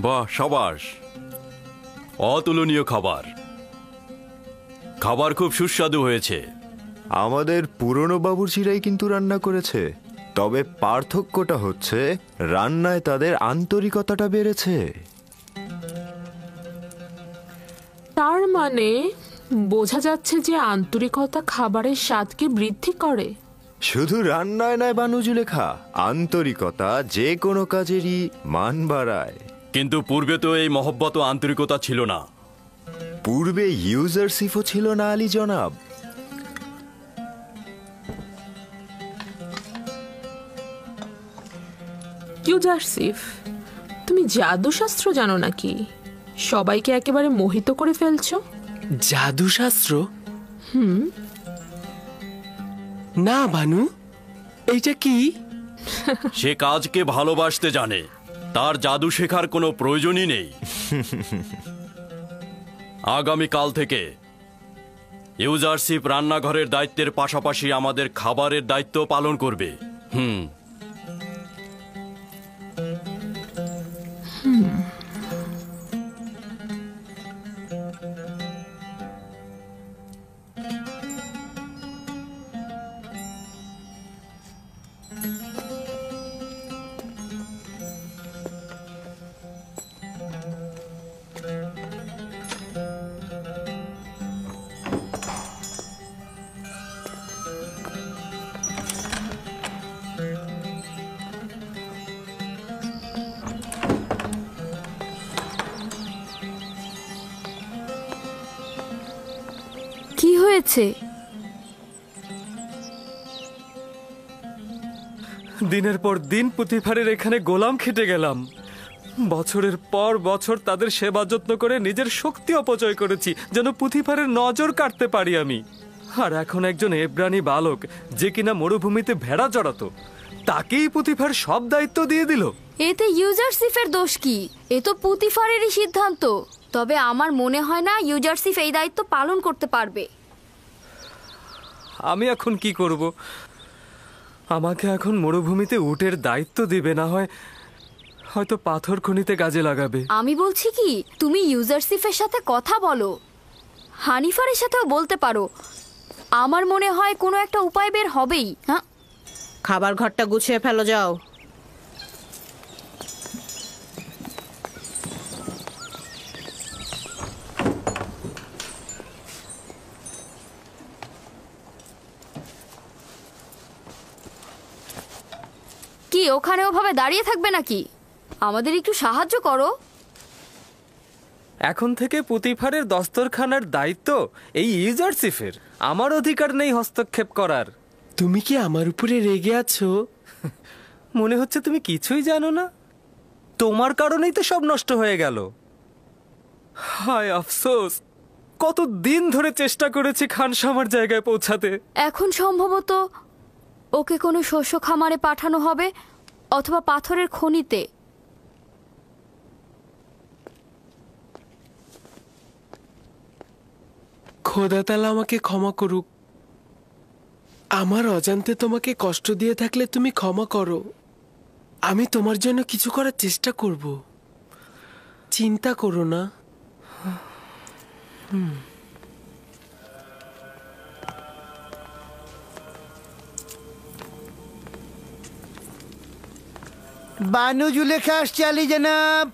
বাহ, সাবাস, অতুলনীয় খাবার। খাবার খুব সুস্বাদু হয়েছে। আমাদের পুরনো বাবুর্চিরাই কিন্তু রান্না করেছে, তবে পার্থক্যটা হচ্ছে রান্নায় তাদের আন্তরিকতাটা বেড়েছে। তার মানে বোঝা যাচ্ছে যে আন্তরিকতা খাবারের স্বাদকে বৃদ্ধি করে। শুধু রান্নায় নয় বানু জুলেখা, আন্তরিকতা যে কোনো কাজেরই মান বাড়ায়। কিন্তু পূর্বে তো এই মহব্বত ও আন্তরিকতা ছিল না। পূর্বে ইউজারশিপও ছিল না আলী জনাব। ইউজারশিপ, তুমি জাদুশাস্ত্র জানো নাকি? সবাইকে একেবারে মোহিত করে ফেলছো। জাদুশাস্ত্র? না বানু, এইটা কি? সে কাজকে ভালোবাসতে জানে, তার জাদু শেখার কোনো প্রয়োজনই নেই। আগামীকাল থেকে ইউজারশিপ রান্নাঘরের দায়িত্বের পাশাপাশি আমাদের খাবারের দায়িত্ব পালন করবে। কি হয়েছে? দিনের পর দিন পুঁথিফারের এখানে গোলাম খেটে গেলাম। বছরের পর বছর তাদের সেবা যত্ন করে নিজের শক্তি অপচয় করেছি যেন পুঁথিফারের নজর কাটতে পারি আমি। আর এখন একজন এব্রানি বালক যে কিনা মরুভূমিতে ভেড়া চড়াতো, তাকেই পুঁথিফার সব দায়িত্ব দিয়ে দিল। এতে ইউজারশিপের দোষ কি? এ তো পুঁথিফারেরই সিদ্ধান্ত। তবে আমার মনে হয় না ইউজারশিপ এই দায়িত্ব পালন করতে পারবে। আমি এখন কি করব? আমাকে এখন মরুভূমিতে উটের দায়িত্ব দিবে, না হয় হয়তো পাথর খনিতে কাজে লাগাবে। আমি বলছি কি, তুমি ইউজারশিপের সাথে কথা বলো, হানিফারের সাথেও বলতে পারো। আমার মনে হয় কোনো একটা উপায় বের হবেই। হ্যাঁ, খাবার ঘরটা গুছিয়ে ফেলো, যাও। কি ওখানে ওভাবে দাঁড়িয়ে থাকবে নাকি? আমাদের একটু সাহায্য করো। এখন থেকে পুঁথিফারের দস্তরখানার দায়িত্ব এই ইউজারশিপের। আমার অধিকার নেই হস্তক্ষেপ করার। তুমি কি আমার উপরে রেগে আছো? মনে হচ্ছে তুমি কিছুই জানো না। তোমার কারণেই তো সব নষ্ট হয়ে গেল। হায় আফসোস, কত দিন ধরে চেষ্টা করেছি খানসামার জায়গায় পৌঁছাতে। এখন সম্ভবত ওকে কোনো শস্য খামারে পাঠানো হবে অথবা পাথরের খনিতে। খোদা তাআলা আমাকে ক্ষমা করুক। আমার অজান্তে তোমাকে কষ্ট দিয়ে থাকলে তুমি ক্ষমা করো। আমি তোমার জন্য কিছু করার চেষ্টা করব, চিন্তা করো না। বানু জুলেখা আসছে আলী জনাব।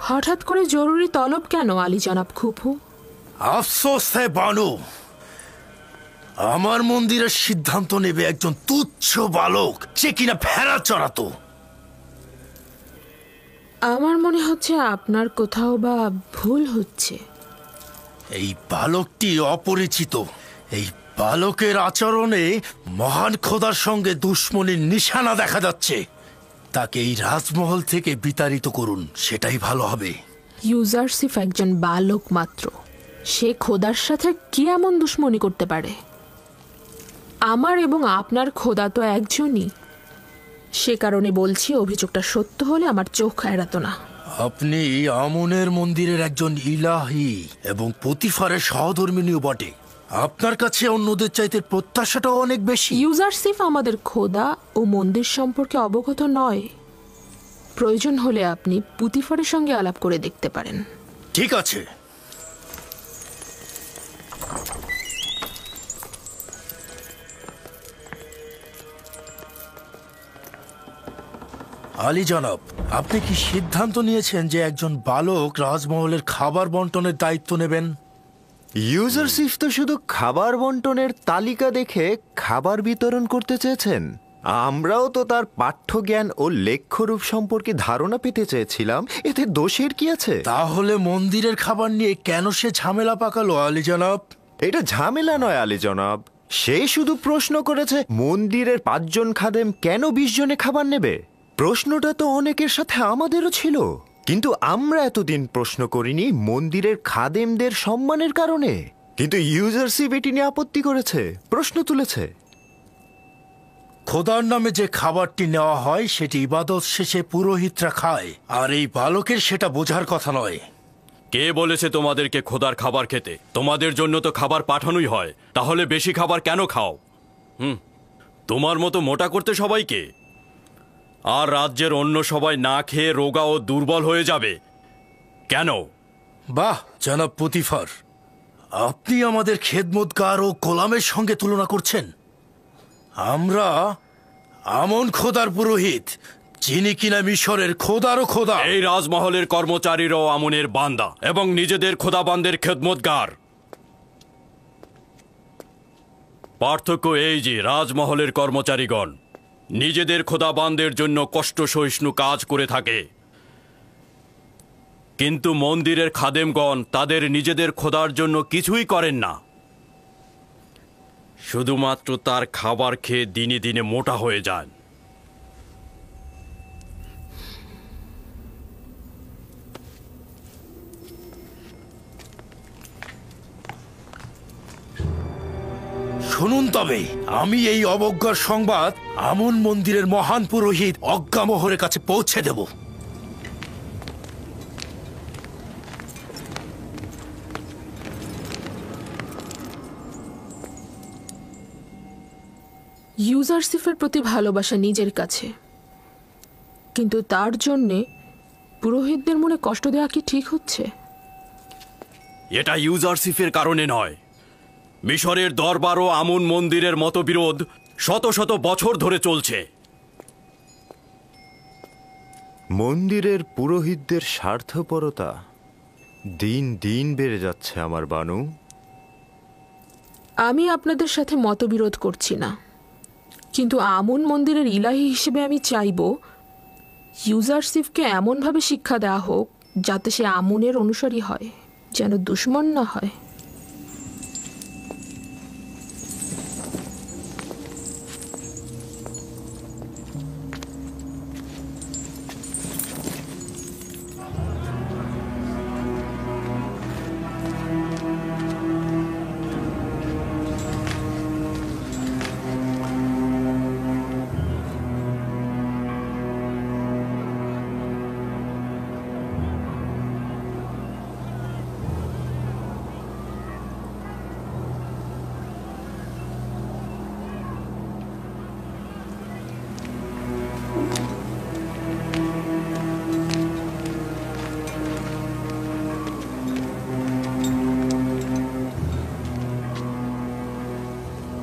হঠাৎ করে জরুরি তলব কেন আলী জনাব খুফু? আফসোস হে বানু, আমার মন্দিরের সিদ্ধান্ত নেবে একজন তুচ্ছ বালক যে কিনা ভেড়া চড়াতো। আমার মনে হচ্ছে আপনার কোথাও বা ভুল হচ্ছে। এই বালকটি অপরিচিত। এই বালকের আচরণে মহান খোদার সঙ্গে দুশ্মনীর নিশানা দেখা যাচ্ছে। তাকে এই রাজমহল থেকে বিতাড়িত করুন, সেটাই ভালো হবে। ইউজারশিপ একজন বালক মাত্র, সে খোদার সাথে কি এমন দুশ্মনী করতে পারে? আমার এবং আপনার খোদা তো একজনই। সে কারণে বলছি, অভিযোগটা সত্য হলে আমার চোখ এড়াতো না। আপনি আমনের মন্দিরের একজন ইলাহি এবং পুতিফারের সহধর্মিণীও বটে। আপনার কাছে অন্যদের চাইতে প্রত্যাশাটাও অনেক বেশি। ইউজারসিফ আমাদের খোদা ও মন্দির সম্পর্কে অবগত নয়। প্রয়োজন হলে আপনি পুতিফারের সঙ্গে আলাপ করে দেখতে পারেন। ঠিক আছে। আলী জনাব, আপনি কি সিদ্ধান্ত নিয়েছেন যে একজন বালক রাজমহলের খাবার বন্টনের দায়িত্ব নেবেন? ইউজারসিফ তো শুধু খাবার বন্টনের তালিকা দেখে খাবার বিতরণ করতে চেয়েছেন। আমরাও তো তার পাঠ্যজ্ঞান ও লেখ্যরূপ সম্পর্কে ধারণা পেতে চেয়েছিলাম। এতে দোষের কি আছে? তাহলে মন্দিরের খাবার নিয়ে কেন সে ঝামেলা পাকালো আলী জনাব? এটা ঝামেলা নয় আলী জনাব, সে শুধু প্রশ্ন করেছে মন্দিরের 5 জন খাদেম কেন 20 জনে খাবার নেবে। প্রশ্নটা তো অনেকের সাথে আমাদেরও ছিল, কিন্তু আমরা এতদিন প্রশ্ন করিনি মন্দিরের খাদেমদের সম্মানের কারণে। কিন্তু ইউজারসিফ এটি নিয়ে আপত্তি করেছে, প্রশ্ন তুলেছে। খোদার নামে যে খাবারটি নেওয়া হয় সেটি ইবাদত শেষে পুরোহিতরা খায়, আর এই বালকের সেটা বোঝার কথা নয়। কে বলেছে তোমাদেরকে খোদার খাবার খেতে? তোমাদের জন্য তো খাবার পাঠানোই হয়, তাহলে বেশি খাবার কেন খাও? তোমার মতো মোটা করতে সবাইকে, আর রাজ্যের অন্য সবাই না খেয়ে রোগা ও দুর্বল হয়ে যাবে কেন? বাহ জনাব পুতিফার, আপনি আমাদের খেদমতগার ও গোলামের সঙ্গে তুলনা করছেন। আমরা আমন খোদার পুরোহিত, যিনি কিনা মিশরের খোদারও খোদা। এই রাজমহলের কর্মচারীরাও আমনের বান্দা এবং নিজেদের খোদাবানদের খেদমতগার। পার্থক্য এই যে রাজমহলের কর্মচারীগণ নিজেদের খোদাবানদের জন্য কষ্ট সহিষ্ণু কাজ করে থাকে, কিন্তু মন্দিরের খাদেমগণ তাদের নিজেদের খোদার জন্য কিছুই করেন না, শুধুমাত্র তার খাবার খেয়ে দিনে দিনে মোটা হয়ে যান। শুনুন তবে, আমি এই অবজ্ঞার সংবাদ আমন মন্দিরের মহান পুরোহিত অজ্ঞামোহরের কাছে পৌঁছে দেব। ইউজারসিফের প্রতি ভালোবাসা নিজের কাছে, কিন্তু তার জন্যে পুরোহিতদের মনে কষ্ট দেওয়া কি ঠিক হচ্ছে? এটা ইউজারসিফের কারণে নয়, মিশরের দরবার ও আমন মন্দিরের মতবিরোধ শত শত বছর ধরে চলছে। মন্দিরের পুরোহিতদের স্বার্থপরতা দিন দিন বেড়ে যাচ্ছে আমার বানু। আমি আপনাদের সাথে মতবিরোধ করছি না, কিন্তু আমন মন্দিরের ইলাহি হিসেবে আমি চাইব ইউজারসিফকে এমনভাবে শিক্ষা দেওয়া হোক যাতে সে আমনের অনুসারী হয়, যেন দুশ্মন না হয়।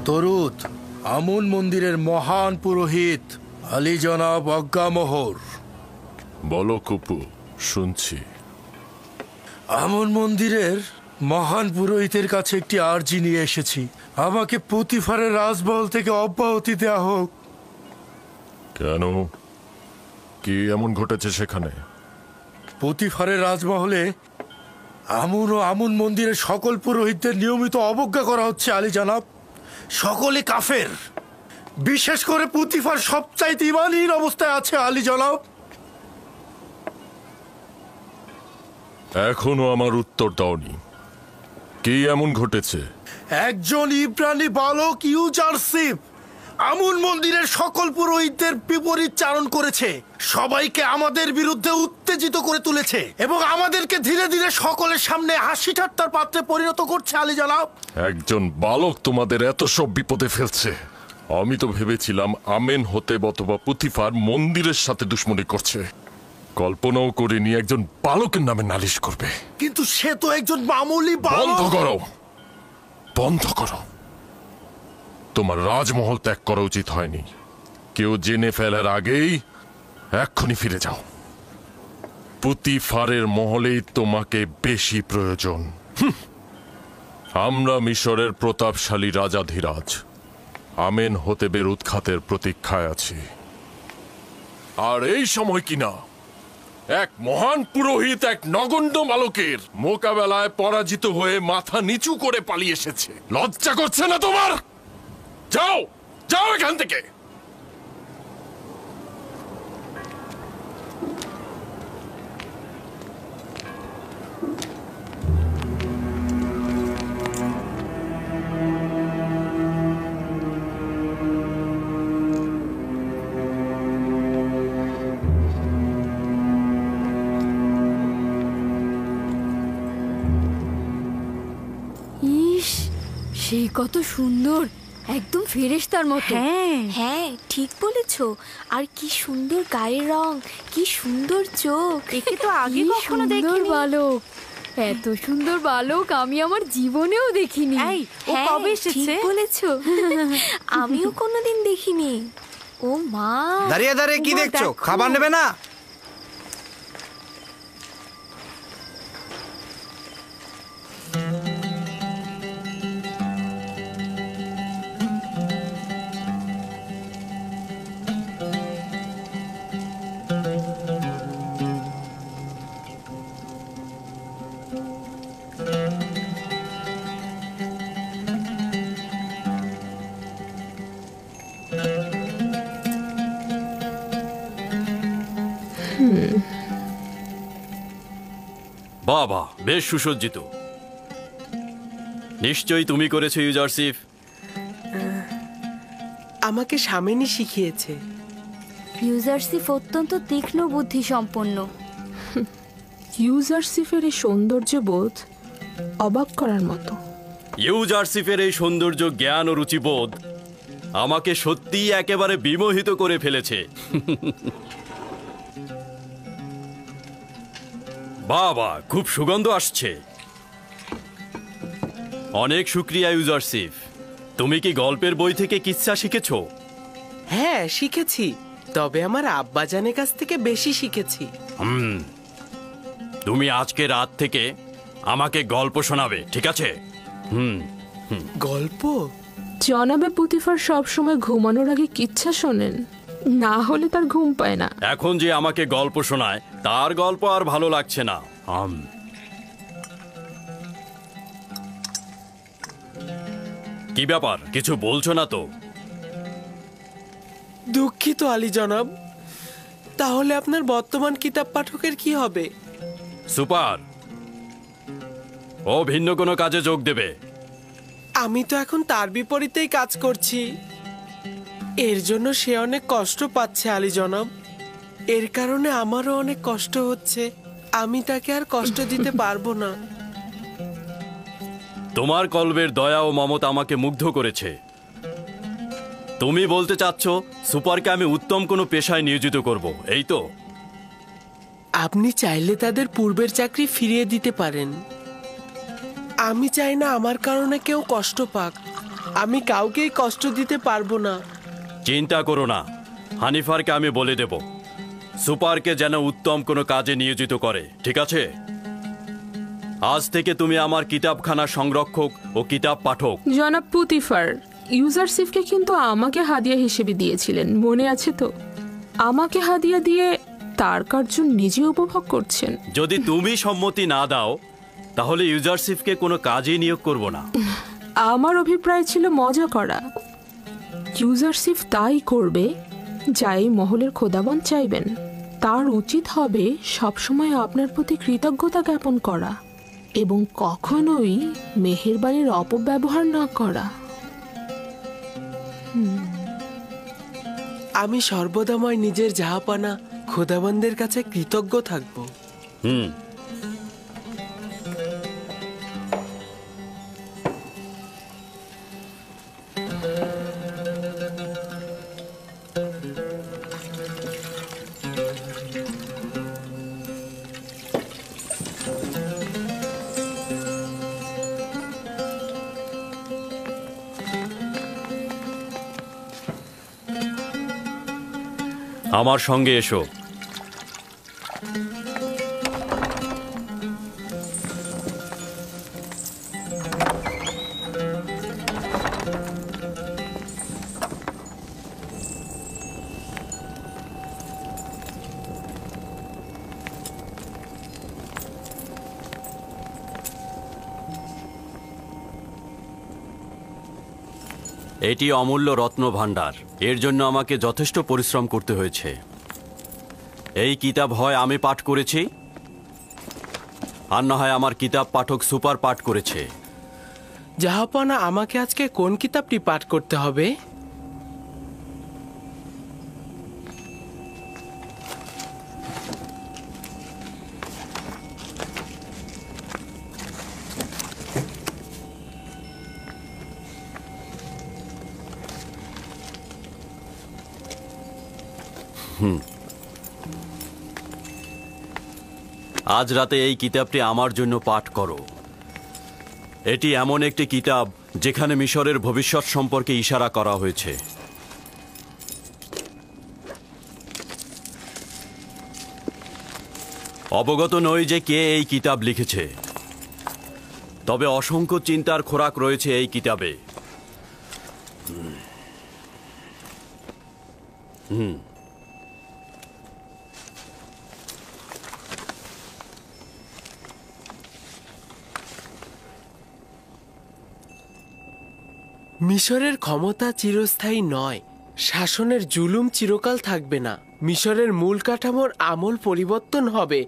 তরুদ, আমন মন্দিরের মহান পুরোহিত আলী জনাব অজ্ঞামোহর। বলো কুপু, শুনছি। আমন মন্দিরের মহান পুরোহিতের কাছে একটি আর্জি নিয়ে এসেছি। আমাকে পুতিফারের রাজমহল থেকে অব্যাহতি দেওয়া হোক। কেন? কি এমন ঘটেছে সেখানে? পুতিফারের রাজমহলে আমন ও আমন মন্দিরের সকল পুরোহিতদের নিয়মিত অবজ্ঞা করা হচ্ছে আলী জনাব। সকলে কাফের, বিশেষ করে পুতিফার সবচাইতে ঈমানহীন অবস্থায় আছে আলী জনাব। এখনো আমার উত্তর দাওনি, কি এমন ঘটেছে? একজন ইব্রানি বালক ইউজারসিফ আমুন মন্দিরের সকল পুরোহিতদের বিপরীত চারণ করেছে, সবাইকে আমাদের বিরুদ্ধে উত্তেজিত করে তুলেছে এবং আমাদেরকে ধীরে ধীরে সকলের সামনে হাসি ঠাট্টার পাত্রে পরিণত করছে আলী জনাব। একজন বালক তোমাদের এত সব বিপদে ফেলছে। আমি তো ভেবেছিলাম আমেন হতে অথবা পুতিফার মন্দিরের সাথে দুশ্মনী করছে। কল্পনাও করিনি একজন বালকের নামে নালিশ করবে। কিন্তু সে তো একজন মামুলি বন্ধ বালক। করো, বন্ধ করো। তোমার রাজমহল ত্যাগ করা উচিত হয়নি। কেউ জেনে ফেলার আগেই এক্ষুনি ফিরে যাও। পুতিফারের মহলেই তোমাকে বেশি প্রয়োজন। আমরা মিশরের প্রতাপশালী রাজাধিরাজ আমেন হতেবের উৎখাতের প্রতীক্ষায় আছি। আর এই সময় কিনা এক মহান পুরোহিত এক নগণ্য বালকের মোকাবেলায় পরাজিত হয়ে মাথা নিচু করে পালিয়ে এসেছে। লজ্জা করছে না তোমার? যাও, যাও এখান থেকে। ইস, সে কত সুন্দর, একদম ফেরেশতার মতো। হ্যাঁ হ্যাঁ, ঠিক বলেছো। আর কি সুন্দর গায়ের রং, কি সুন্দর চোখ, একে তো আগে কি কখনো সুন্দর দেখিনি। বালক, এত সুন্দর বালক আমি আমার জীবনেও দেখিনি। এই, ও হ্যাঁ, কবে এসেছে? ঠিক বলেছো। আমিও কোনোদিন দেখিনি। ও মা, দাঁড়িয়ে দাঁড়িয়ে কি উমা, দেখছো? দেখো। খাবার নেবে না? বাবা, বেশ সুসজ্জিত। নিশ্চয়ই তুমি করেছো ইউজারশিপ। আমাকে স্বামিনী শিখিয়েছে। ইউজারশিপ অত্যন্ত তীক্ষ্ণ বুদ্ধি সম্পন্ন। ইউজারশিফের এই সৌন্দর্য বোধ অবাক করার মতো। ইউজারশিপের এই সৌন্দর্য, জ্ঞান ও রুচিবোধ আমাকে সত্যিই একেবারে বিমোহিত করে ফেলেছে। বাবা, খুব সুগন্ধ আসছে। অনেক শুক্রিয়া ইউজারশিপ। তুমি কি গল্পের বই থেকে কিচ্ছা শিখেছো? হ্যাঁ, শিখেছি। তবে আমার আব্বাজানের কাছ থেকে বেশি শিখেছি। তুমি আজকে রাত থেকে আমাকে গল্প শোনাবে, ঠিক আছে? গল্প? জনাবে পুতিফার সব সময় ঘুমানোর আগে কিচ্ছা শোনেন, না হলে তার ঘুম পায় না। এখন যে আমাকে গল্প শোনায় তার গল্প আর ভালো লাগছে না। কি ব্যাপার, কিছু বলছো না তো? দুঃখিত আলী জনাব। তাহলে আপনার বর্তমান কিতাব পাঠকের কি হবে? সুপার, ও ভিন্ন কোনো কাজে যোগ দেবে। আমি তো এখন তার বিপরীতেই কাজ করছি। এর জন্য সে অনেক কষ্ট পাচ্ছে আলী জনাব। এর কারণে আমারও অনেক কষ্ট হচ্ছে। আমি তাকে আর কষ্ট দিতে পারবো না। তোমার কল্পের দয়া ও মমতা আমাকে মুগ্ধ করেছে। তুমি বলতে চাচ্ছ সুপারকে আমি উত্তম কোনো পেশায় নিয়োজিত করব, এই তো? আপনি চাইলে তাদের পূর্বের চাকরি ফিরিয়ে দিতে পারেন। আমি চাই না আমার কারণে কেউ কষ্ট পাক। আমি কাউকেই কষ্ট দিতে পারবো না। চিন্তা করো না, হানিফারকে আমি বলে দেব সুপারকে যেন উত্তম কোনো কাজে নিয়োজিত করে, ঠিক আছে? আজ থেকে তুমি আমার কিতাবখানার সংরক্ষক ও কিতাব পাঠক। জনাব পুতিফার, ইউজারশিফকে কিন্তু আমাকে হাদিয়া হিসেবে দিয়েছিলেন, মনে আছে তো? আমাকে হাদিয়া দিয়ে তার কার্য নিজে উপভোগ করছেন। যদি তুমি সম্মতি না দাও তাহলে ইউজারশিপকে কোনো কাজেই নিয়োগ করব না। আমার অভিপ্রায় ছিল মজা করা। ইউজারশিপ তাই করবে যাই মহলের খোদাবন চাইবেন। তার উচিত হবে সবসময় আপনার প্রতি কৃতজ্ঞতা জ্ঞাপন করা এবং কখনোই মেহেরবানির অপব্যবহার না করা। আমি সর্বদাময় নিজের জাহাপানা খোদাবন্দের কাছে কৃতজ্ঞ থাকব। হুম। আমার সঙ্গে এসো। এটি অমূল্য রত্ন ভাণ্ডার। এর জন্য আমাকে যথেষ্ট পরিশ্রম করতে হয়েছে। এই কিতাব হয় আমি পাঠ করেছি, আর না হয় আমার কিতাব পাঠক সুপার পাঠ করেছে। জাহাপানা, আমাকে আজকে কোন কিতাবটি পাঠ করতে হবে? আজ রাতে এই কিতাবটি আমার জন্য পাঠ করো। এটি এমন একটি কিতাব যেখানে মিশরের ভবিষ্যৎ সম্পর্কে ইশারা করা হয়েছে। অবগত নই যে কে এই কিতাব লিখেছে, তবে অসংখ্য চিন্তার খোরাক রয়েছে এই কিতাবে। মিশরের ক্ষমতা চিরস্থায়ী নয়, শাসনের জুলুম চিরকাল থাকবে না। মিশরের মূল কাঠামোর আমল পরিবর্তন হবে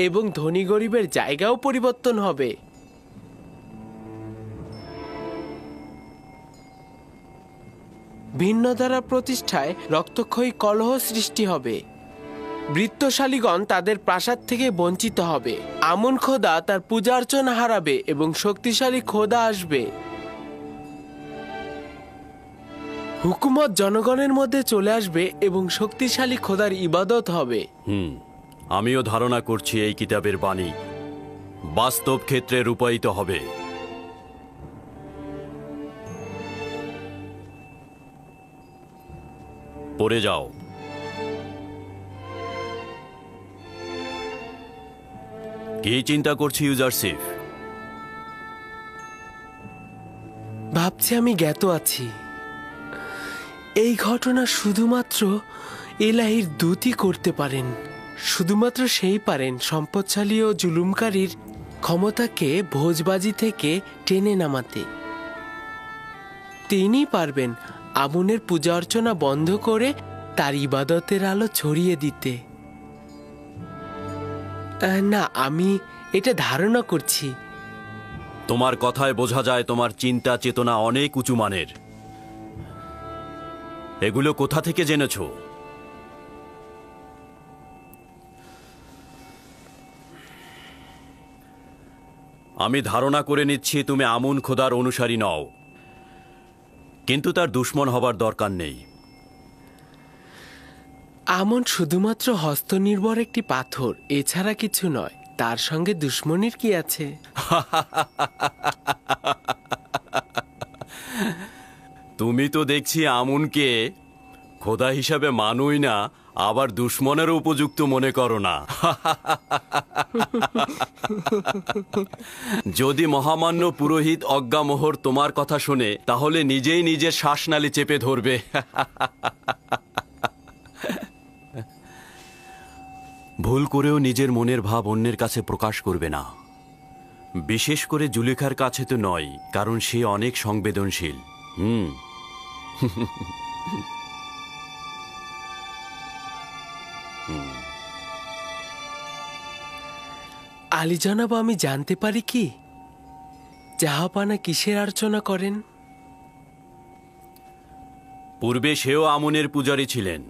এবং ধনী গরিবের জায়গাও পরিবর্তন হবে। ভিন্ন ধারা প্রতিষ্ঠায় রক্তক্ষয়ী কলহ সৃষ্টি হবে। বৃত্তশালীগণ তাদের প্রাসাদ থেকে বঞ্চিত হবে। আমন খোদা তার পূজা অর্চনা হারাবে এবং শক্তিশালী খোদা আসবে। হুকুমত জনগণের মধ্যে চলে আসবে এবং শক্তিশালী খোদার ইবাদত হবে। আমিও ধারণা করছি এই কিতাবের বাণী বাস্তব ক্ষেত্রে রূপায়িত হবে। পড়ে যাও। কি চিন্তা করছি ইউজারশিপ? ভাবছি আমি জ্ঞাত আছি। এই ঘটনা শুধুমাত্র এলাহির দূতই করতে পারেন। শুধুমাত্র সেই পারেন সম্পদশালী ও জুলুমকারীর ক্ষমতাকে ভোজবাজি থেকে টেনে নামাতে। তিনি পারবেন আমুনের পূজা অর্চনা বন্ধ করে তার ইবাদতের আলো ছড়িয়ে দিতে। না, আমি এটা ধারণা করছি। তোমার কথায় বোঝা যায় তোমার চিন্তা চেতনা অনেক উঁচু মানের। এগুলো কোথা থেকে জেনেছো? আমি ধারণা করে নিচ্ছি তুমি আমুন খোদার অনুসারী নও, কিন্তু তার দুশমন হবার দরকার নেই। আমন শুধুমাত্র হস্তনির্ভর একটি পাথর, এছাড়া কিছু নয়। তার সঙ্গে দুশমনির কি আছে? তুমি তো দেখছি আমুনকে খোদা হিসাবে মানুই না, আবার দুশমনেরও উপযুক্ত মনে করো না। যদি মহামান্য পুরোহিত অজ্ঞামোহর তোমার কথা শোনে, তাহলে নিজেই নিজের শ্বাসনালী চেপে ধরবে। ভুল করেও নিজের মনের ভাব অন্যের কাছে প্রকাশ করবে না, বিশেষ করে জুলেখার কাছে তো নয়, কারণ সে অনেক সংবেদনশীল। আলী জনাব, আমি জানতে পারি কি জাহাপানা কিসের অর্চনা করেন? পূর্বে সেও আমুনের পূজারী ছিলেন,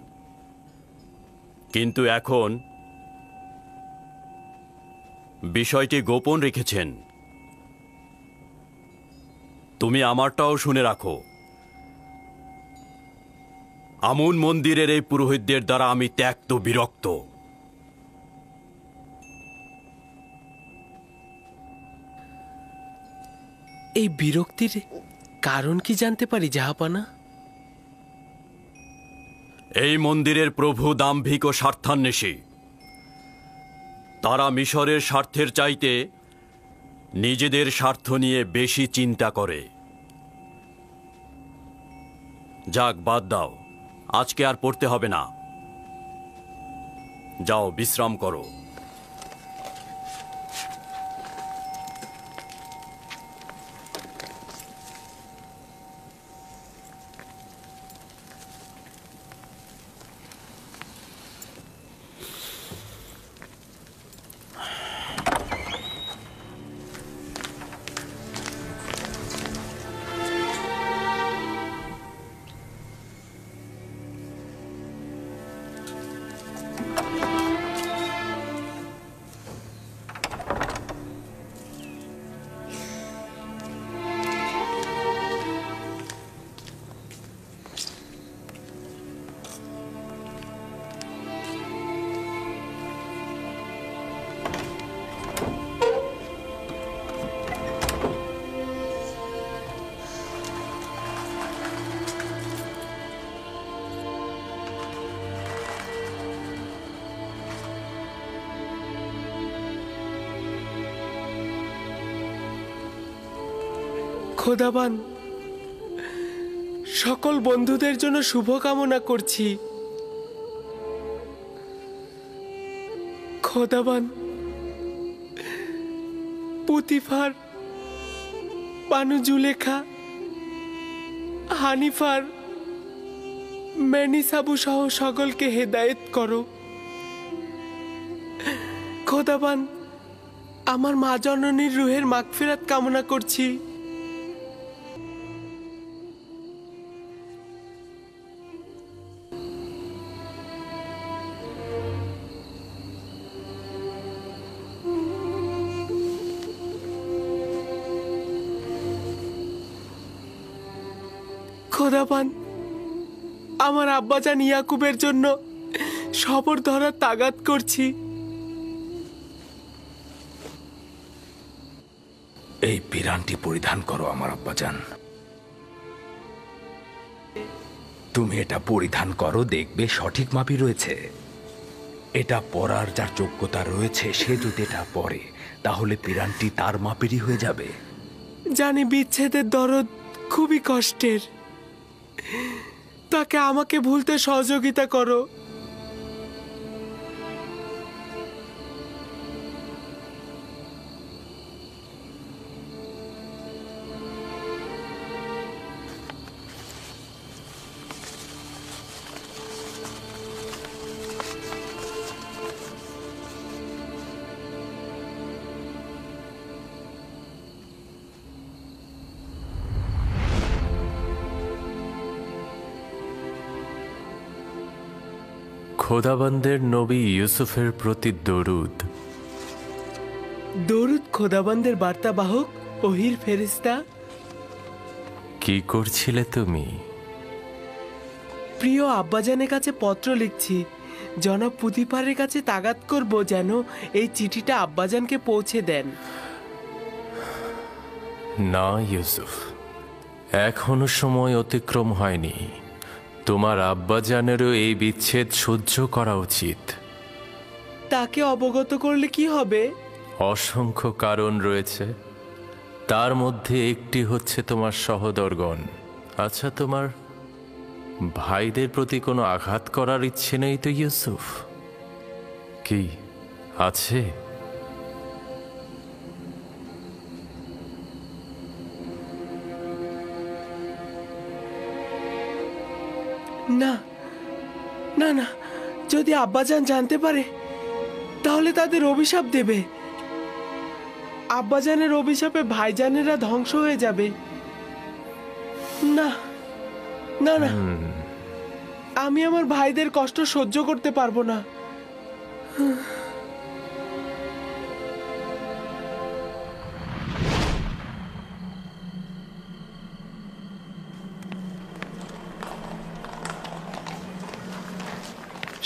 কিন্তু এখন বিষয়টি গোপন রেখেছেন। তুমি আমারটাও শুনে রাখো। আমুন মন্দিরের এই পুরোহিতদের দ্বারা আমি ত্যক্ত বিরক্ত। এই বিরক্তির কারণ কি জানতে পারি জাহাপানা? এই মন্দিরের প্রভু দাম্ভিক ও স্বার্থান্বেষী। তারা মিশরের স্বার্থের চাইতে নিজেদের স্বার্থ নিয়ে বেশি চিন্তা করে। যাক, বাদ দাও, আজকে আর পড়তে হবে না। যাও, বিশ্রাম করো। খোদাবান, সকল বন্ধুদের জন্য শুভকামনা করছি। খোদাবান, পুতিফার, বানু জুলেখা, হানিফার, মেনিসাবু সহ সকলকে হেদায়েত করো। খোদাবান, আমার মা জননীর রুহের মাগফিরাত কামনা করছি। খোদাবান, আমার আব্বাজান ইয়াকুবের জন্য সবর ধরার তাগাদ করছি। এই পিরানটি পরিধান করো আমার আব্বাজান। তুমি এটা পরিধান করো, দেখবে সঠিক মাপই রয়েছে। এটা পরার যার যোগ্যতা রয়েছে সে যদি এটা পরে তাহলে পিরানটি তার মাপেরই হয়ে যাবে। জানি বিচ্ছেদের দরদ খুবই কষ্টের, তাকে আমাকে ভুলতে সহযোগিতা করো। খোদাবন্দের নবী ইউসুফের প্রতি দরুদ। দরুদ খোদাবন্দের বার্তাবাহক ওহির ফেরেশতা। কি করছিলে তুমি? প্রিয় আব্বাজানের কাছে পত্র লিখছি। জনাব পুতিফারের কাছে তাগাদ করব যেন এই চিঠিটা আব্বাজানকে পৌঁছে দেন। না ইউসুফ, এখনো সময় অতিক্রম হয়নি। তোমার আব্বাজানেরও এই বিচ্ছেদ সহ্য করা উচিত। তাকে অবগত করলে কি হবে? অসংখ্য কারণ রয়েছে, তার মধ্যে একটি হচ্ছে তোমার সহোদরগণ। আচ্ছা, তোমার ভাইদের প্রতি কোনো আঘাত করার ইচ্ছে নেই তো ইউসুফ? কি আছে? না না না, যদি আব্বাজান জানতে পারে তাহলে তাদের অভিশাপ দেবে। আব্বাজানের অভিশাপে ভাইজানেরা ধ্বংস হয়ে যাবে। না না না। আমি আমার ভাইদের কষ্ট সহ্য করতে পারবো না।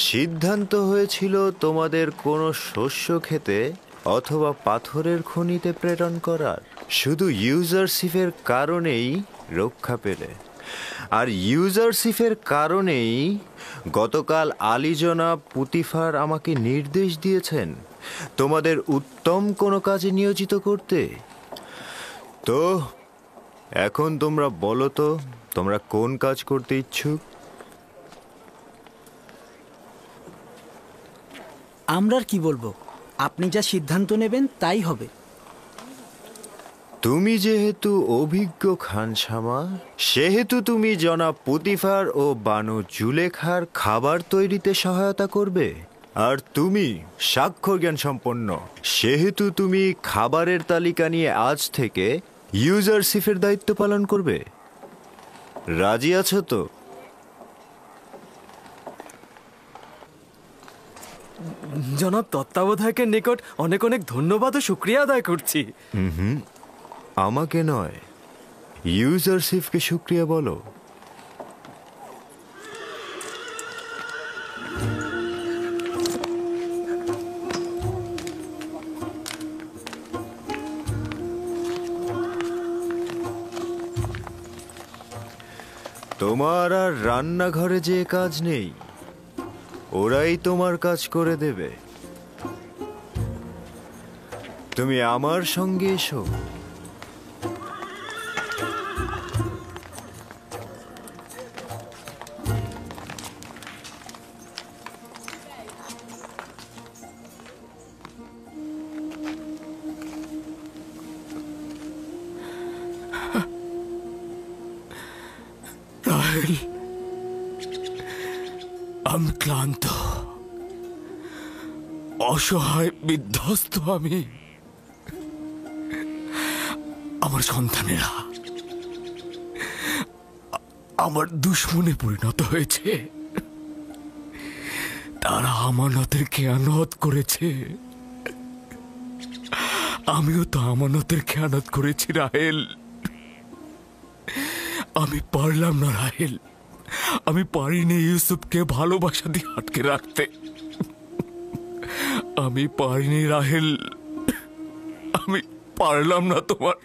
সিদ্ধান্ত হয়েছিল তোমাদের কোনো শস্য খেতে অথবা পাথরের খনিতে প্রেরণ করার, শুধু ইউজারশিপের কারণেই রক্ষা পেলে। আর ইউজারশিপের কারণেই গতকাল আলী জনাব পুতিফার আমাকে নির্দেশ দিয়েছেন তোমাদের উত্তম কোনো কাজে নিয়োজিত করতে। তো এখন তোমরা বলো তো, তোমরা কোন কাজ করতে ইচ্ছুক? আমরা আর কি বলবো, আপনি যা সিদ্ধান্ত নেবেন তাই হবে। তুমি যেহেতু অভিজ্ঞ খানসামা, সেহেতু তুমি জনাব পুতিফার ও বানু জুলেখার খাবার তৈরিতে সহায়তা করবে। আর তুমি স্বাক্ষর জ্ঞান সম্পন্ন, সেহেতু তুমি খাবারের তালিকা নিয়ে আজ থেকে ইউজারশিপের দায়িত্ব পালন করবে। রাজি আছো তো? জনাব তত্ত্বাবধায়কের নিকট অনেক অনেক ধন্যবাদ ও শুকরিয়া আদায় করছি। আমাকে নয়, ইউজারশিপকে শুকরিয়া বলো। তোমার আর রান্নাঘরে যে কাজ নেই, ওরাই তোমার কাজ করে দেবে। তুমি আমার সঙ্গে এসো। আমি ক্লান্ত, অসহায়, বিধ্বস্ত। আমি, আমার সন্তানেরা আমার দুশ্মনে পরিণত হয়েছে। তারা আমানতের খেয়ানত করেছে, আমিও তো আমানতের খেয়ানত করেছি রাহেল। আমি পারলাম না রাহেল, আমি পারিনি ইউসুফকে ভালোবাসা দিয়ে আটকে রাখতে। আমি পারিনি রাহেল, আমি পারলাম না। তোমার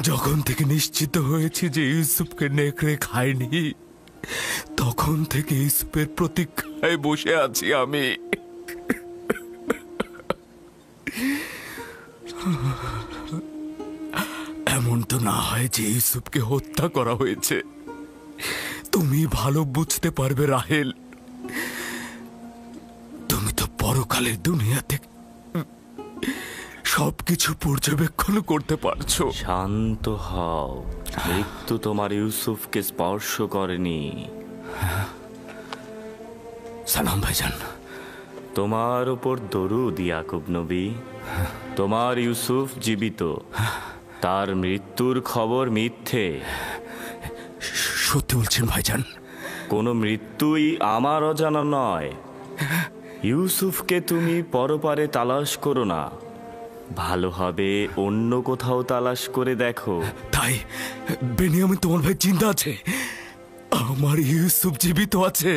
যখন থেকে নিশ্চিত হয়েছি যে ইউসুফকে নেকড়ে খায়নি, তখন থেকে ইউসুফের প্রতীক্ষায় বসে আছি আমি। এমন তো না হয় যে ইউসুফকে হত্যা করা হয়েছে। তুমি ভালো বুঝতে পারবে রাহেল, তুমি তো পরকালের দুনিয়া থেকে সবকিছু পর্যবেক্ষণ করতে পারছো। শান্ত হও, মৃত্যু তোমার ইউসুফকে স্পর্শ করেনি। সালাম ভাইজান। তোমার উপর দরুদ ইয়াকুব নবী। তোমার ইউসুফ জীবিত, তার মৃত্যুর খবর মিথ্যে। সত্যি বলছেন ভাইজান? কোনো মৃত্যুই আমার অজানা নয়। ইউসুফকে তুমি পরপারে তালাশ করো না, ভালো হবে অন্য কোথাও তালাশ করে দেখো। তাই বেনিয়ামিন তোমার ভাই চিন্তা আছে? আমার ইউসুফ জীবিত আছে?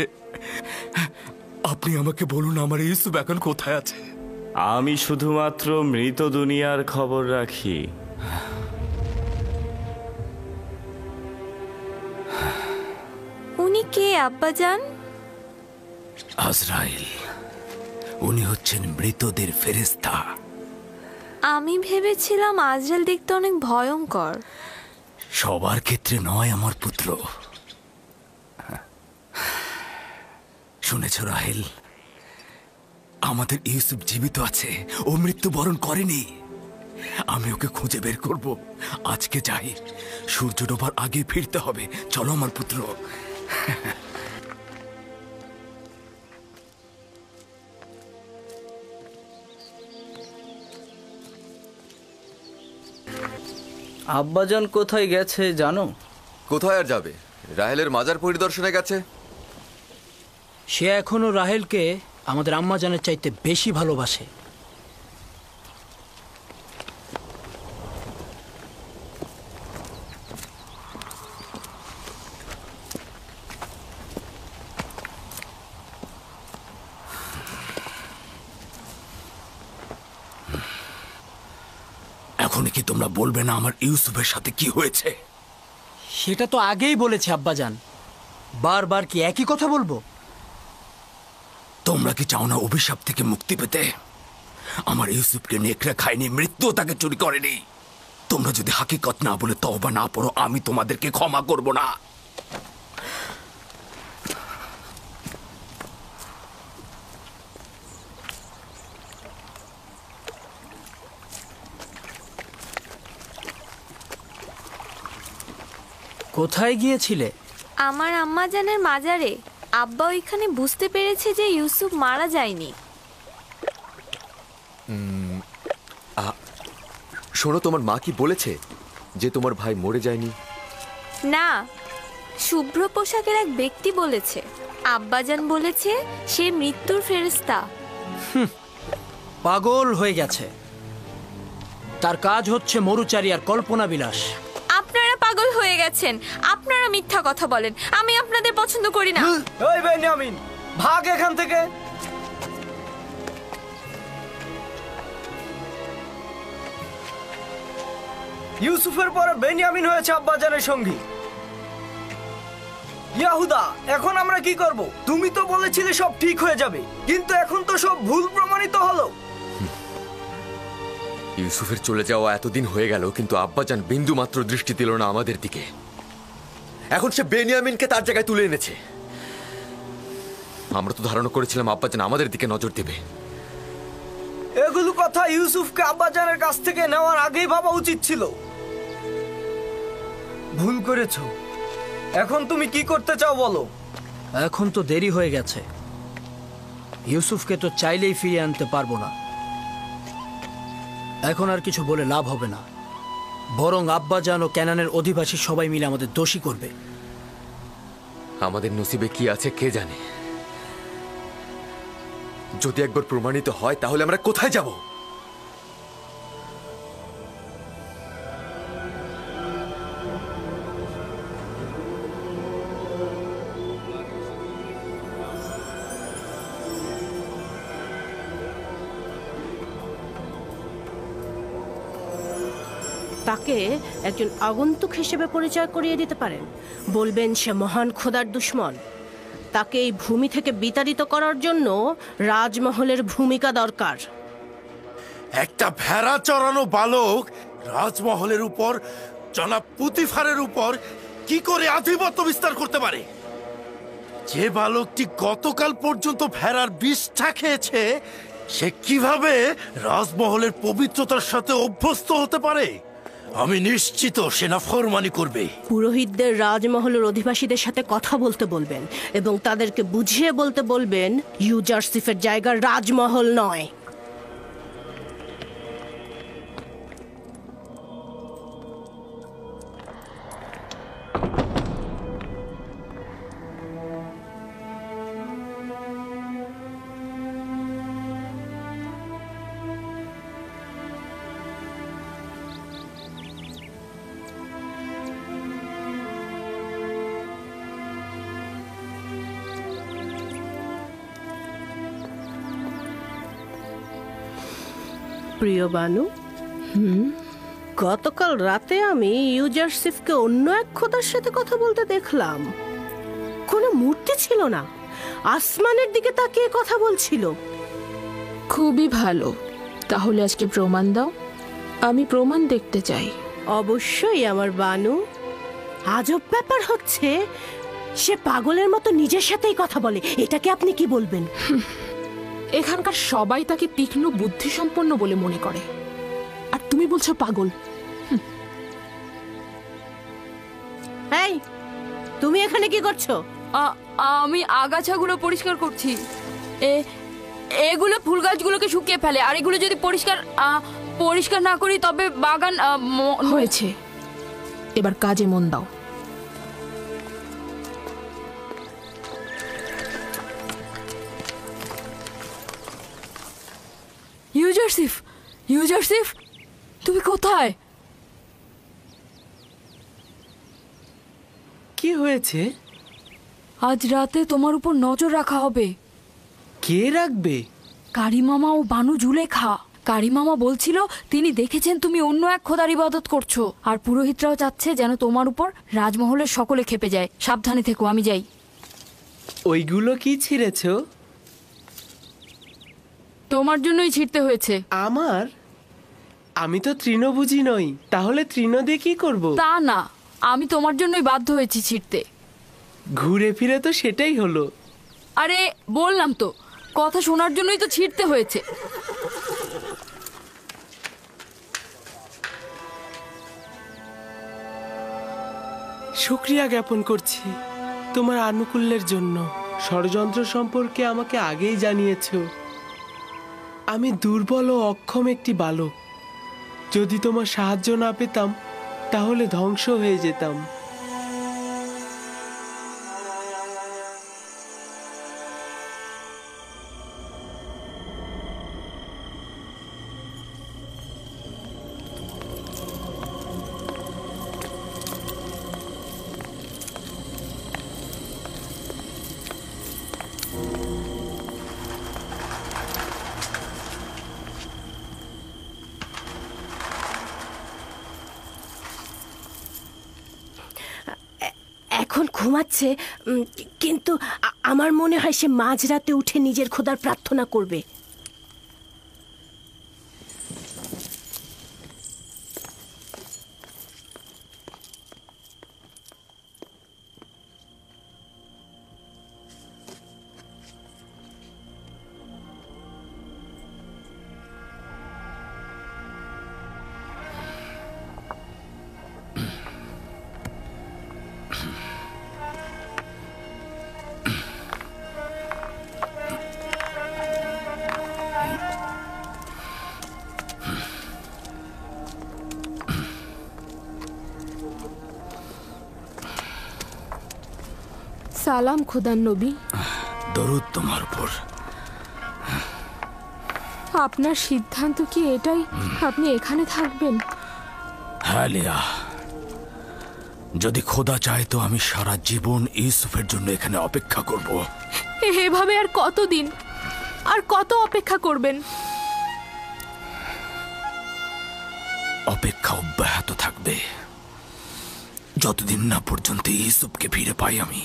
আপনি আমাকে বলুন, আমার ইউসুফ এখন কোথায় আছে? আমি শুধুমাত্র মৃত দুনিয়ার খবর রাখি। উনি কে আব্বাজান? আজরাইল, উনি হচ্ছেন মৃতদের ফেরেশতা। আমি ভেবেছিলাম আজরাইল দেখতে অনেক ভয়ঙ্কর। সবার ক্ষেত্রে নয় আমার পুত্র। শুনেছ রাহেল, আমাদের ইউসুফ জীবিত আছে, ও মৃত্যুবরণ করেনি। আমি ওকে খুঁজে বের করব। আজকে যাই, সূর্য ডোবার আগে ফিরতে হবে। চলো আমার পুত্র। আব্বাজান কোথায় গেছে জানো? কোথায় আর যাবে? রাহেলের মাজার পরিদর্শনে গেছে। সে এখনো রাহেলকে আমাদের আম্মাজানের চাইতে বেশি ভালোবাসে। এখন কি তোমরা বলবে না আমার ইউসুফের সাথে কি হয়েছে? সেটা তো আগেই বলেছে আব্বাজান, বারবার কি একই কথা বলবো? তোমরা কি চাও না অভিশাপ থেকে মুক্তি পেতে? আমার ইউসুফকে নেকড়ে খায়নি, মৃত্যু তাকে চুরি করেনি। তোমরা যদি হাকিকত না বলে তওবা না পড়ো, আমি তোমাদেরকে ক্ষমা করব না। কোথায় গিয়েছিলে? আমার আম্মাজানের মাজারে। আব্বা ওইখানে বুঝতে পেরেছে যে ইউসুফ মারা যায়নি। শোনো, তোমার মা কি বলেছে যে তোমার ভাই মরে যায়নি? না, শুভ্র পোশাকের এক ব্যক্তি বলেছে। আব্বাজান বলেছে সে মৃত্যুর ফেরেশতা। পাগল হয়ে গেছে। তার কাজ হচ্ছে মরুচারী আর কল্পনা বিলাস। আপনারা পাগল হয়ে গেছেন। আপনারা মিথ্যা কথা বলেন। আমি আপনাদের পছন্দ করি না। ওই বেনিয়ামিন, ভাগ এখান থেকে। ইউসুফের পরে বেনিয়ামিন হয়েছে আব্বাজানের সঙ্গী। ইয়াহুদা, এখন আমরা কি করব? তুমি তো বলেছিলে সব ঠিক হয়ে যাবে, কিন্তু এখন তো সব ভুল প্রমাণিত হলো। ইউসুফের চলে যাওয়া এতদিন হয়ে গেল, কিন্তু আব্বাজান বিন্দু মাত্র দৃষ্টি দিল না আমাদের দিকে। এখন সে বেনিয়ামিনকে তার জায়গায় তুলে এনেছে। আমরা তো ধারণা করেছিলাম আব্বাজান আমাদের দিকে নজর দেবে। এগুলো কথা ইউসুফকে আব্বাজানের কাছ থেকে নেওয়ার আগেই ভাবা উচিত ছিল। ভুল করেছো। এখন তুমি কি করতে চাও বলো? এখন তো দেরি হয়ে গেছে। ইউসুফকে তো চাইলেই ফিরিয়ে আনতে পারবো না। এখন আর কিছু বলে লাভ হবে না, বরং আব্বাজান ও ক্যানানের অধিবাসী সবাই মিলে আমাদের দোষী করবে। আমাদের নসিবে কি আছে কে জানে। যদি একবার প্রমাণিত হয় তাহলে আমরা কোথায় যাব? তাকে একজন আগন্তুক হিসেবে পরিচয় করিয়ে দিতে পারেন। বলবেন সে মহান খোদার দুশমন। তাকে এই ভূমি থেকে বিতাড়িত করার জন্য রাজমহলের ভূমিকা দরকার। একটা ভেড়া চড়ানো বালক রাজমহলের উপর, জনাব পুতিফারের উপর কি করে আধিপত্য বিস্তার করতে পারে? যে বালকটি গতকাল পর্যন্ত ভেড়ার বিষটা খেয়েছে, সে কিভাবে রাজমহলের পবিত্রতার সাথে অভ্যস্ত হতে পারে? আমি নিশ্চিত সেনা ফরমানি করবে। পুরোহিতদের রাজমহলের অধিবাসীদের সাথে কথা বলতে বলবেন এবং তাদেরকে বুঝিয়ে বলতে বলবেন ইউজারসিফের জায়গা রাজমহল নয়। প্রিয় বানু, গতকাল রাতে আমি ইউজারসিফকে অন্য এক খোদার সাথে কথা বলতে দেখলাম। কোনো মূর্তি ছিল না, আসমানের দিকে তাকিয়ে কথা বলছিল। খুবই ভালো। তাহলে আজকে প্রমাণ দাও। আমি প্রমাণ দেখতে চাই। অবশ্যই আমার বানু। আজব ব্যাপার হচ্ছে, সে পাগলের মতো নিজের সাথেই কথা বলে। এটাকে আপনি কি বলবেন? এখানকার সবাই তাকে তীক্ষ্ণ বুদ্ধিসম্পন্ন বলে মনে করে, আর তুমি বলছো পাগল। এই, তুমি এখানে কি করছো? আমি আগাছাগুলো পরিষ্কার করছি। এগুলো ফুল গাছগুলোকে শুকিয়ে ফেলে, আর এগুলো যদি পরিষ্কার না করি তবে বাগান হয়েছে। এবার কাজে মন দাও। ইউজারসিফ, ইউজারসিফ, তুমি কোথায়? কি হয়েছে? আজ রাতে তোমার উপর নজর রাখা হবে। কে রাখবে? কারিমামা ও বানু জুলেখা। কারিমামা বলছিল তিনি দেখেছেন তুমি অন্য এক খোদার ইবাদত করছো, আর পুরোহিতরাও চাচ্ছে যেন তোমার উপর রাজমহলের সকলে খেপে যায়। সাবধানে থেকো, আমি যাই। ওইগুলো কি ছিঁড়েছো? তোমার জন্যই ছিঁড়তে হয়েছে। আমার? আমি তো তৃণভোজী নই, তাহলে তৃণ দিয়ে কি করব? তা না, আমি তোমার জন্যই বাধ্য হয়েছি ছিঁড়তে। ঘুরে ফিরে তো সেটাই হলো। আরে বললাম তো, কথা শোনার জন্যই তো ছিঁড়তে হয়েছে। শুকরিয়া জ্ঞাপন করছি তোমার আনুকূল্যের জন্য। ষড়যন্ত্র সম্পর্কে আমাকে আগেই জানিয়েছো। আমি দুর্বল ও অক্ষম একটি বালক। যদি তোমার সাহায্য না পেতাম তাহলে ধ্বংস হয়ে যেতাম। এখন ঘুমাচ্ছে, কিন্তু আমার মনে হয় সে মাঝরাতে উঠে নিজের খোদার প্রার্থনা করবে। সালাম খোদার নবী। দরুদ তোমার উপর। আপনার সিদ্ধান্ত কি এটাই, আপনি এখানে থাকবেন? হ্যাঁ লিয়া, যদি খোদা চায় তো আমি সারা জীবন ইউসুফের জন্য এখানে অপেক্ষা করব। এভাবে আর কতদিন, আর কত অপেক্ষা করবেন? অপেক্ষা অব্যাহত থাকবে যতদিন না পর্যন্ত ইউসুফকে ফিরে পাই আমি।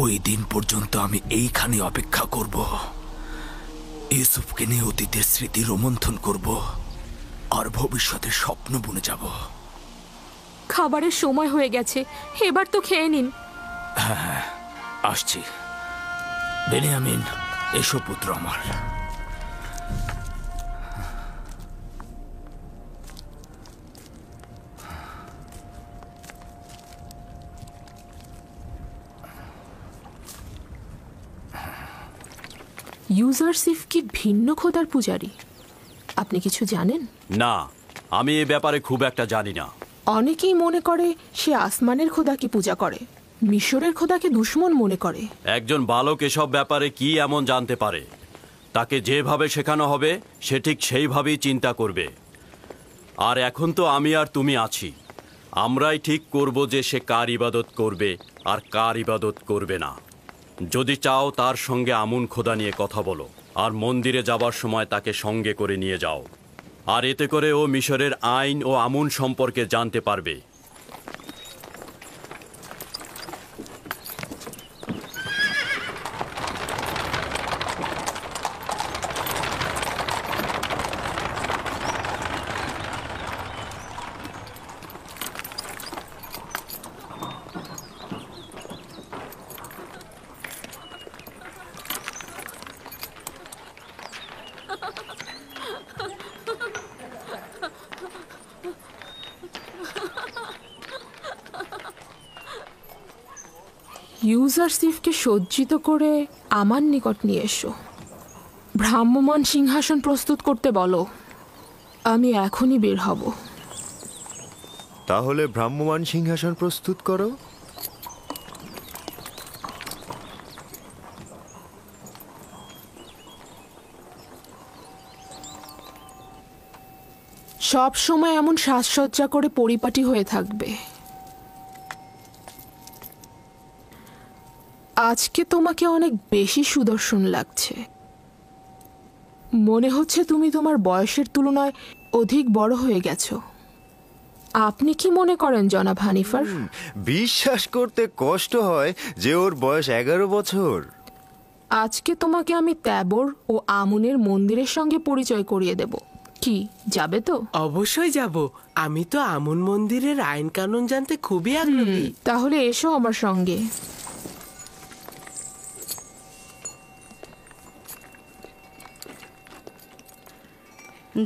ওই দিন পর্যন্ত আমি এইখানে অপেক্ষা করব। ইউসুফকে নিয়ে অতীতের স্মৃতি রোমন্থন করব আর ভবিষ্যতের স্বপ্ন বুনে যাব। খাবারের সময় হয়ে গেছে, এবার তো খেয়ে নিন। হ্যাঁ, আসছি। বেনিয়ামিন, এসো পুত্র আমার। ইউজারসিফ কি ভিন্ন খোদার পূজারী? আপনি কিছু জানেন? না, আমি এ ব্যাপারে খুব একটা জানি না। অনেকেই মনে করে সে আসমানের খোদাকে পূজা করে, মিশরের খোদাকে দুশমন মনে করে। একজন বালক এসব ব্যাপারে কি এমন জানতে পারে? তাকে যেভাবে শেখানো হবে সে ঠিক সেইভাবেই চিন্তা করবে। আর এখন তো আমি আর তুমি আছি, আমরাই ঠিক করব যে সে কার ইবাদত করবে আর কার ইবাদত করবে না। যদি চাও তার সঙ্গে আমুন খোদা নিয়ে কথা বলো, আর মন্দিরে যাবার সময় তাকে সঙ্গে করে নিয়ে যাও। আর এতে করে ও মিশরের আইন ও আমুন সম্পর্কে জানতে পারবে। ইউজারসিফকে সজ্জিত করে আমার নিকট নিয়ে এসো। ভ্রাম্যমান সিংহাসন প্রস্তুত করতে বলো, আমি এখনই বের হব। তাহলে ভ্রাম্যমান সিংহাসন প্রস্তুত করো। সব সময় এমন সাজসজ্জা করে পরিপাটি হয়ে থাকবে। আজকে তোমাকে অনেক বেশি সুদর্শন লাগছে। মনে হচ্ছে তুমি তোমার বয়সের তুলনায় অধিক বড় হয়ে গেছো। আপনি কি মনে করেন জনাব হানিফার? বিশ্বাস করতে কষ্ট হয় যে ওর বয়স 11 বছর। আজকে তোমাকে আমি ত্যাবর ও আমুনের মন্দিরের সঙ্গে পরিচয় করিয়ে দেব। কি যাবে তো? অবশ্যই যাব। আমি তো আমুন মন্দিরের আইন কানুন জানতে খুবই আগ্রহী। তাহলে এসো আমার সঙ্গে।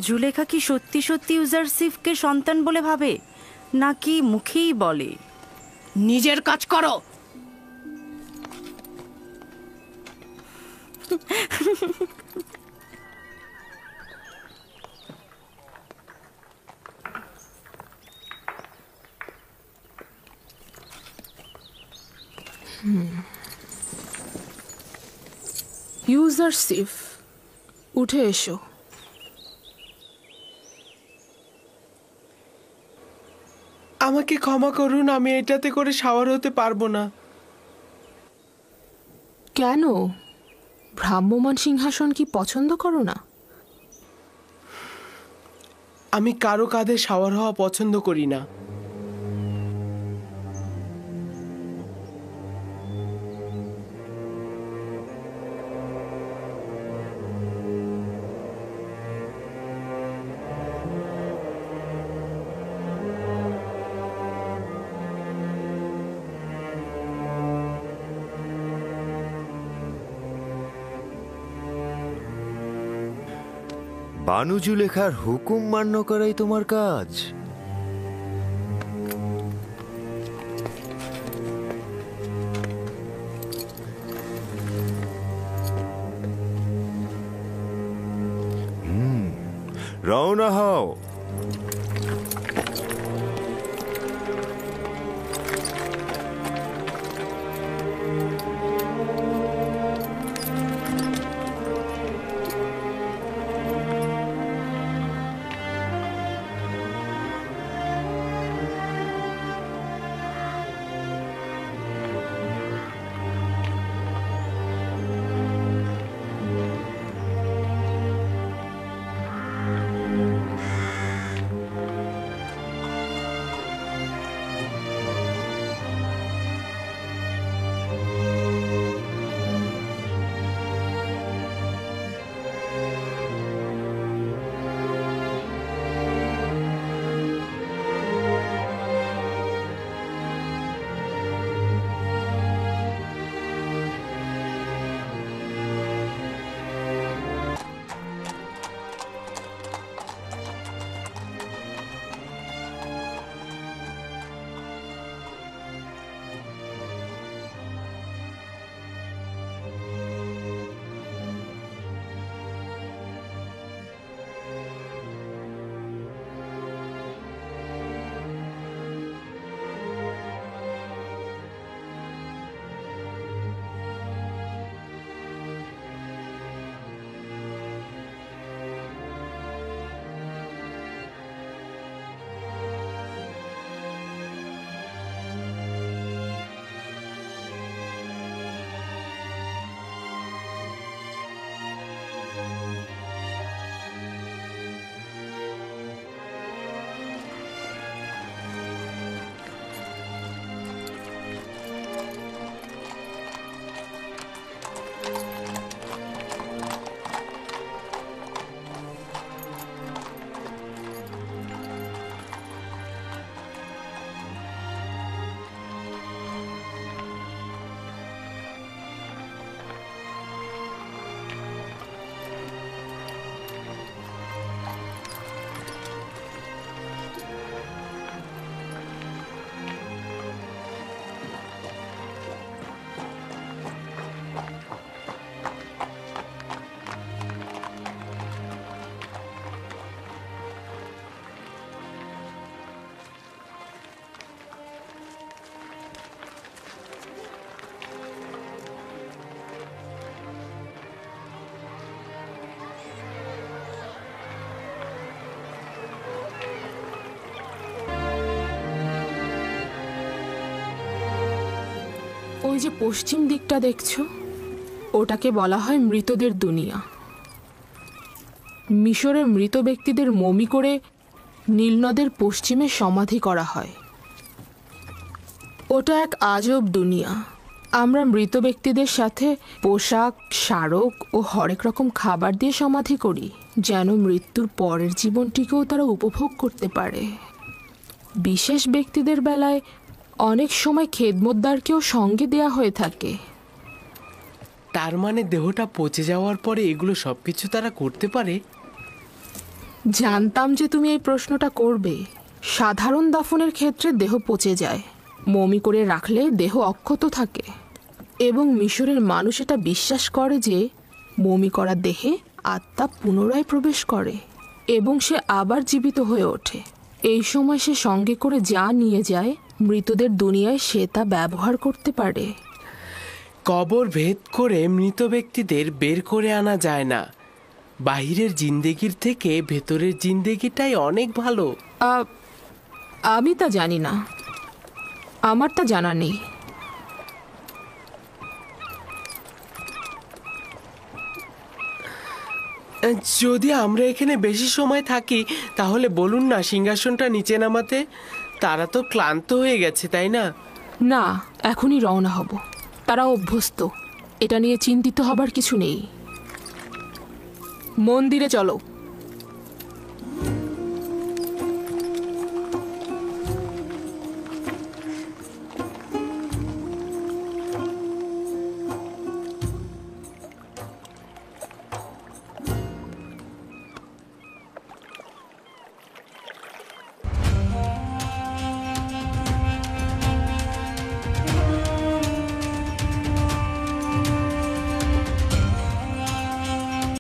জুলেখা কি সত্যি সত্যি ইউজারসিফকে সন্তান বলে ভাবে, নাকি মুখেই বলে? নিজের কাজ করো। ইউজারসিফ, উঠে এসো। আমাকে ক্ষমা করুন, আমি এটাতে করে শাওয়ার হতে পারবো না। কেন? ভ্রাম্যমান সিংহাসন কি পছন্দ করো না? আমি কারো কাঁধে শাওয়ার হওয়া পছন্দ করি না। বানু জুলেখার হুকুম মান্য করাই তোমার কাজ। রওনা হও। ওই যে পশ্চিম দিকটা দেখছো, ওটাকে বলা হয় মৃতদের দুনিয়া। মিশরে মৃত ব্যক্তিদের মমি করে নীলনদের পশ্চিমে সমাধি করা হয়। ওটা এক আজব দুনিয়া। আমরা মৃত ব্যক্তিদের সাথে পোশাক, স্মারক ও হরেক রকম খাবার দিয়ে সমাধি করি, যেন মৃত্যুর পরের জীবনটিকেও তারা উপভোগ করতে পারে। বিশেষ ব্যক্তিদের বেলায় অনেক সময় খেদমতদারকেও সঙ্গে দেয়া হয়ে থাকে। তার মানে দেহটা পচে যাওয়ার পরে এগুলো সবকিছু তারা করতে পারে? জানতাম যে তুমি এই প্রশ্নটা করবে। সাধারণ দাফনের ক্ষেত্রে দেহ পচে যায়, মমি করে রাখলে দেহ অক্ষত থাকে, এবং মিশরের মানুষ এটা বিশ্বাস করে যে মমি করা দেহে আত্মা পুনরায় প্রবেশ করে এবং সে আবার জীবিত হয়ে ওঠে। এই সময় সে সঙ্গে করে যা নিয়ে যায় মৃতদের দুনিয়ায় সে তা ব্যবহার করতে পারে। কবর ভেদ করে মৃত ব্যক্তিদের বের করে আনা যায় না। বাহিরের জিন্দেগির থেকে ভেতরের জিন্দেগিটাই অনেক ভালো। আমি তা জানি না, আমার তা জানা নেই। যদি আমরা এখানে বেশি সময় থাকি তাহলে বলুন না সিংহাসনটা নিচে নামাতে। তারা তো ক্লান্ত হয়ে গেছে, তাই না? না, এখনই রওনা হব। তারা অভ্যস্ত, এটা নিয়ে চিন্তিত হবার কিছু নেই। মন্দিরে চলো।